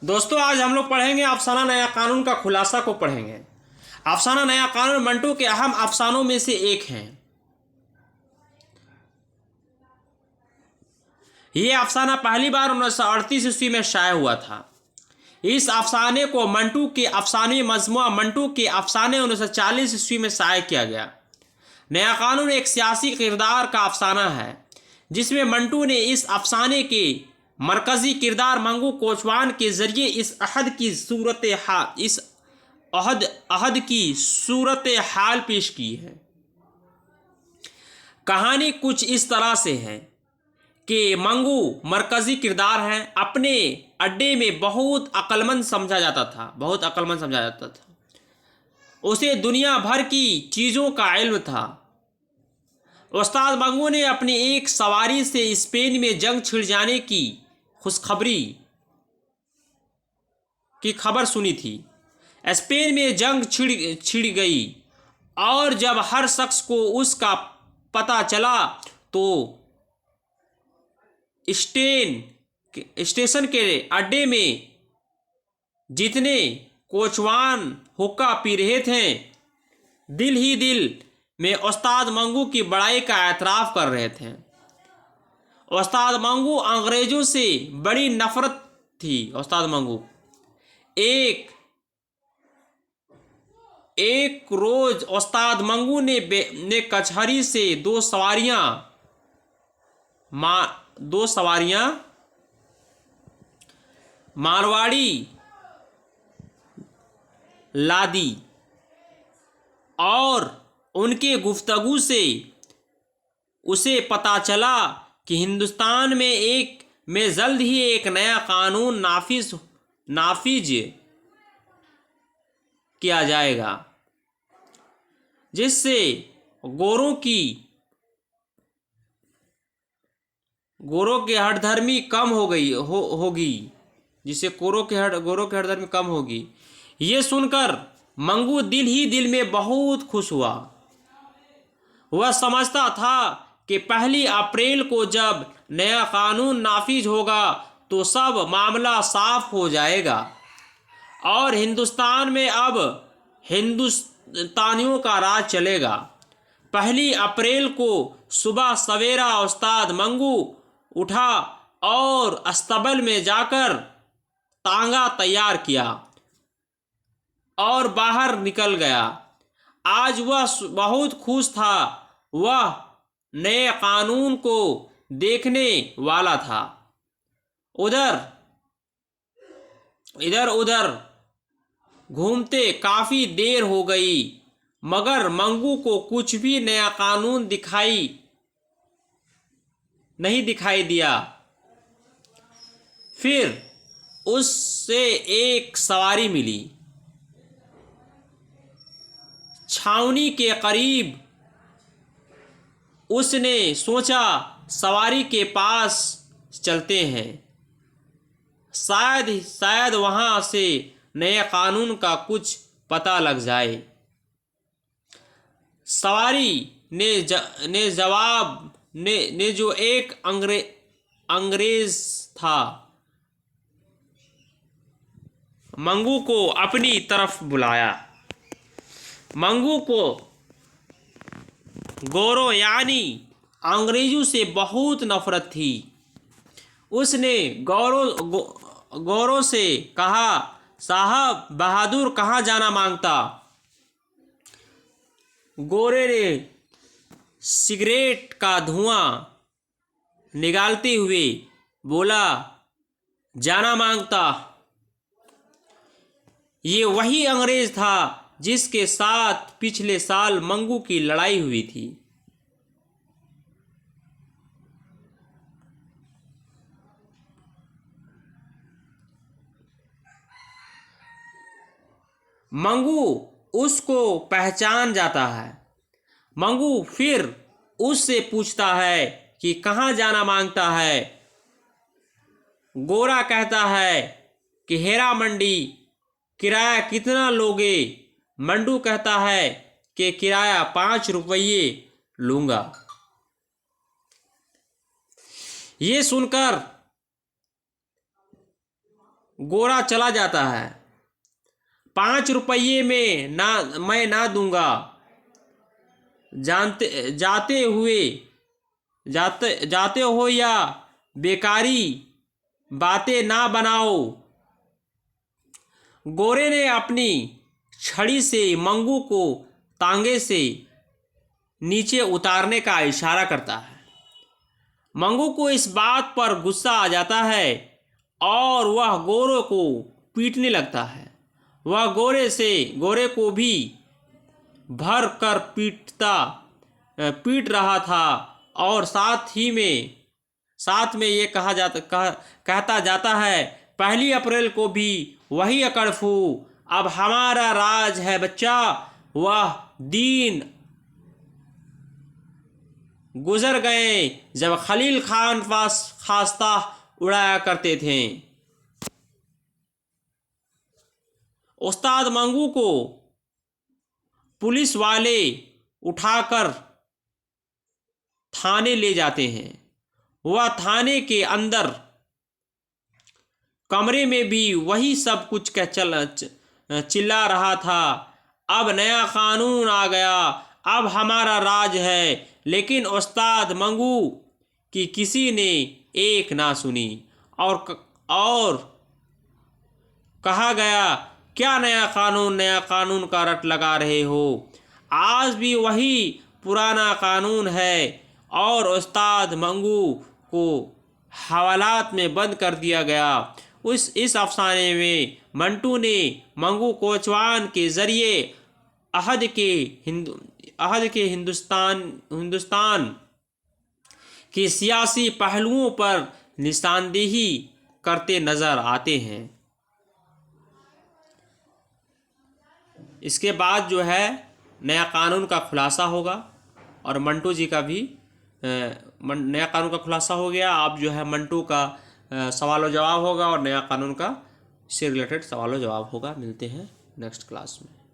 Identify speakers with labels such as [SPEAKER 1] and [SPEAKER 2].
[SPEAKER 1] दोस्तों आज हम लोग पढ़ेंगे अफसाना नया कानून का खुलासा को पढ़ेंगे। अफसाना नया कानून मंटू के अहम अफसानों में से एक है। ये अफसाना पहली बार 1938 ईस्वी में शाया हुआ था। इस अफसाने को मंटू के अफसाने मजमुआ मंटू के अफसाने 1940 ईस्वी में शाया किया गया। नया कानून एक सियासी किरदार का अफसाना है जिसमें मंटू ने इस अफसाने के मरकजी किरदार मंगू कोचवान के जरिए इस अहद की सूरत हाल पेश की है। कहानी कुछ इस तरह से है कि मंगू मरकजी किरदार है। अपने अड्डे में बहुत अक्लमंद समझा जाता था। उसे दुनिया भर की चीज़ों का इल्म था। उस्ताद मंगू ने अपनी एक सवारी से स्पेन में जंग छिड़ जाने की खुशखबरी की खबर सुनी थी। स्पेन में जंग छिड़ गई और जब हर शख्स को उसका पता चला तो स्टेशन के अड्डे में जितने कोचवान हुक्का पी रहे थे दिल ही दिल में उस्ताद मंगू की बड़ाई का एतराफ़ कर रहे थे। उस्ताद मंगू अंग्रेज़ों से बड़ी नफरत थी। उस्ताद मंगू एक रोज़ उस्ताद मंगू ने कचहरी से दो सवारियां मारवाड़ी लादी और उनके गुफ्तगू से उसे पता चला कि हिंदुस्तान में जल्द ही एक नया कानून नाफिज किया जाएगा जिससे गोरों की हठधर्मी कम होगी। ये सुनकर मंगू दिल ही दिल में बहुत खुश हुआ। वह समझता था कि 1 अप्रैल को जब नया कानून नाफिज होगा तो सब मामला साफ हो जाएगा और हिंदुस्तान में अब हिंदुस्तानियों का राज चलेगा। 1 अप्रैल को सुबह सवेरा उस्ताद मंगू उठा और अस्तबल में जाकर तांगा तैयार किया और बाहर निकल गया। आज वह बहुत खुश था। वह नए कानून को देखने वाला था। इधर उधर घूमते काफ़ी देर हो गई मगर मंगू को कुछ भी नया कानून नहीं दिखाई दिया। फिर उससे एक सवारी मिली। छावनी के करीब उसने सोचा सवारी के पास चलते हैं, शायद वहाँ से नए कानून का कुछ पता लग जाए। सवारी ने जो एक अंग्रेज था मंगू को अपनी तरफ बुलाया। मंगू को गोरों यानी अंग्रेजों से बहुत नफरत थी। उसने गौरों से कहा, साहब बहादुर कहाँ जाना मांगता। गोरे ने सिगरेट का धुआं निकालते हुए बोला, जाना मांगता। ये वही अंग्रेज था जिसके साथ पिछले साल मंगू की लड़ाई हुई थी। मंगू उसको पहचान जाता है। मंगू फिर उससे पूछता है कि कहाँ जाना मांगता है। गोरा कहता है कि हेरा मंडी, किराया कितना लोगे। मंटू कहता है कि किराया 5 रुपये लूँगा। ये सुनकर गोरा चला जाता है। 5 रुपये में ना मैं ना दूंगा, जाते हो या बेकारी बातें ना बनाओ। गोरे ने अपनी छड़ी से मंगू को तांगे से नीचे उतारने का इशारा करता है। मंगू को इस बात पर गुस्सा आ जाता है और वह गोरे को पीटने लगता है। वह गोरे को भी भर कर पीट रहा था और साथ में ये कहता जाता है, 1 अप्रैल को भी वही अकड़फू, अब हमारा राज है बच्चा। वह दिन गुजर गए जब खलील खान खास्ता उड़ाया करते थे। उस्ताद मंगू को पुलिस वाले उठाकर थाने ले जाते हैं। वह थाने के अंदर कमरे में भी वही सब कुछ चिल्ला रहा था, अब नया कानून आ गया, अब हमारा राज है। लेकिन उस्ताद मंगू की किसी ने एक ना सुनी और कहा गया, क्या नया कानून का रट लगा रहे हो? आज भी वही पुराना कानून है। और उस्ताद मंगू को हवालात में बंद कर दिया गया। इस अफसाने में मंटू ने मंगू कोचवान के जरिए अहद के हिंदुस्तान के सियासी पहलुओं पर निशानदेही करते नज़र आते हैं। इसके बाद जो है नया कानून का खुलासा होगा और मंटू जी का भी नया कानून का खुलासा हो गया। अब जो है मंटू का सवाल व जवाब होगा और नया कानून का से रिलेटेड सवाल व जवाब होगा। मिलते हैं नेक्स्ट क्लास में।